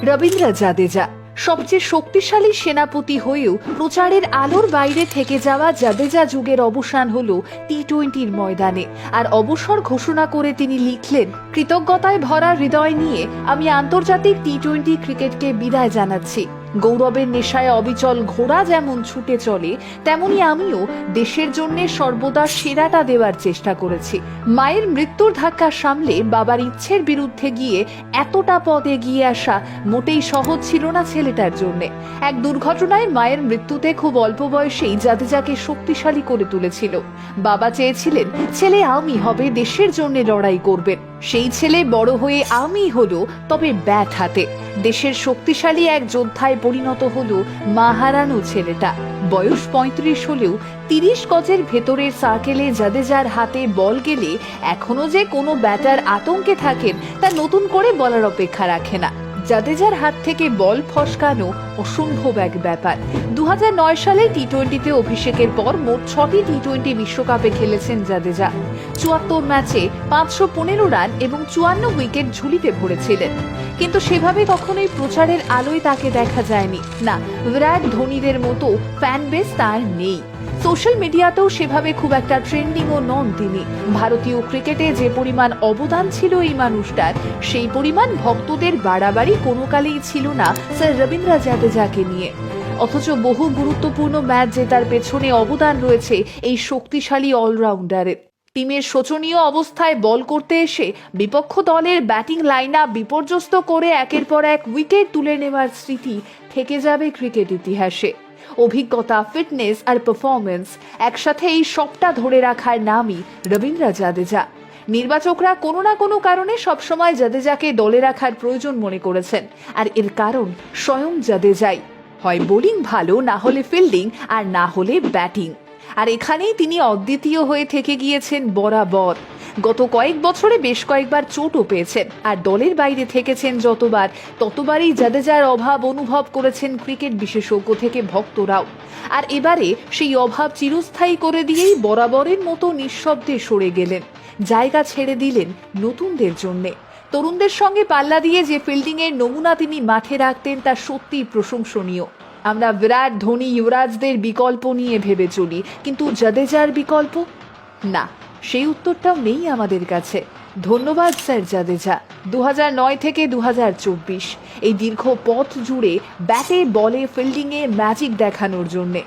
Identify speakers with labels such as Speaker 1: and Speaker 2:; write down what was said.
Speaker 1: রবীন্দ্র জাদেজা সবচেয়ে শক্তিশালী সেনাপতি হয়েও প্রচারের আলোর বাইরে থেকে যাওয়া জাদেজা যুগের অবসান হলো টি-20-র ময়দানে। আর অবসর ঘোষণা করে তিনি লিখলেন, কৃতজ্ঞতায় ভরা হৃদয় নিয়ে আমি আন্তর্জাতিক টি-20 ক্রিকেটকে বিদায় জানাচ্ছি। গৌরবের নেশায় অবিচল ঘোড়া যেমন ছুটে চলে, তেমনি আমিও দেশের জন্য সর্বদা সেরাটা দেওয়ার চেষ্টা করেছি। মায়ের মৃত্যুর ধাক্কা সামলে বাবার ইচ্ছের বিরুদ্ধে গিয়ে এতটা পথ এগিয়ে আসা মোটেই সহজ ছিল না ছেলেটার জন্য। এক দুর্ঘটনায় মায়ের মৃত্যুতে খুব অল্প বয়সেই জাদেজাকে শক্তিশালী করে তুলেছিল। বাবা চেয়েছিলেন ছেলে আমি হবে, দেশের জন্য লড়াই করবেন। সেই ছেলে বড় হয়ে আমি হলো, তবে ব্যাট হাতে। দেশের শক্তিশালী এক যোদ্ধায় পরিণত হলো মা হারানো ছেলেটা। বয়স 35 হলেও 30 গজের ভেতরের সার্কেলে জাদেজার হাতে বল গেলে এখনো যে কোনো ব্যাটার আতঙ্কে থাকেন তা নতুন করে বলার অপেক্ষা রাখে না। জাদেজার হাত থেকে বল ফসকানো অসম্ভব এক ব্যাপার। 2009 সালে টি-20-তে অভিষেকের পর মোট 6টি টি-20 বিশ্বকাপে খেলেছেন জাদেজা। 74 ম্যাচে 515 রান এবং 54 উইকেট ঝুলিতে ভরেছিলেন। কিন্তু সেভাবে কখনোই প্রচারের আলোয় তাকে দেখা যায়নি। না, বিরাট ধোনিদের মতো ফ্যান বেস তার নেই। সোশ্যাল মিডিয়াতেও সেভাবে খুব একটা ট্রেন্ডিংও নন তিনি। ভারতীয় ক্রিকেটে যে পরিমাণ অবদান ছিল এই মানুষটার, সেই পরিমাণ ভক্তদের বাড়াবাড়ি কোনো কালেই ছিল না স্যার রবীন্দ্র জাদেজাকে নিয়ে। অথচ বহু গুরুত্বপূর্ণ ম্যাচ জেতার পেছনে অবদান রয়েছে এই শক্তিশালী অলরাউন্ডারের। টিমের শোচনীয় অবস্থায় বল করতে এসে বিপক্ষ দলের ব্যাটিং লাইন আপ বিপর্যস্ত করে একের পর এক উইকেট তুলে নেওয়ার স্মৃতি থেকে যাবে ক্রিকেট ইতিহাসে। অভিজ্ঞতা, ফিটনেস আর পারফরমেন্স একসাথে এই সবটা ধরে রাখার নামই রবীন্দ্র জাদেজা। নির্বাচকরা কোনো না কোনো কারণে সবসময় জাদেজাকে দলে রাখার প্রয়োজন মনে করেছেন, আর এর কারণ স্বয়ং জাদেজাই। হয় বোলিং ভালো, না হলে ফিল্ডিং, আর না হলে ব্যাটিং। আর এখানেই তিনি অদ্বিতীয় হয়ে থেকে গিয়েছেন বরাবর। গত কয়েক বছরে বেশ কয়েকবার চোটও পেয়েছেন, আর দলের বাইরে থেকেছেন যতবার, ততবারই জাদেজার অভাব অনুভব করেছেন ক্রিকেট বিশেষজ্ঞ থেকে ভক্তরাও। আর এবারে সেই অভাব চিরস্থায়ী করে দিয়েই বরাবরের মতো নিঃশব্দে সরে গেলেন, জায়গা ছেড়ে দিলেন নতুনদের জন্যে। তরুণদের সঙ্গে পাল্লা দিয়ে যে ফিল্ডিংয়ের নমুনা তিনি মাঠে রাখতেন তা সত্যিই প্রশংসনীয়। আমরা বিরাট, ধোনি, যুবরাজদের বিকল্প নিয়ে ভেবে চলি, কিন্তু জাদেজার বিকল্প? না, সেই উত্তরটাও নেই আমাদের কাছে। ধন্যবাদ স্যার জাদেজা। 2009 থেকে 2024 এই দীর্ঘ পথ জুড়ে ব্যাটে, বলে, ফিল্ডিংয়ে ম্যাজিক দেখানোর জন্যে।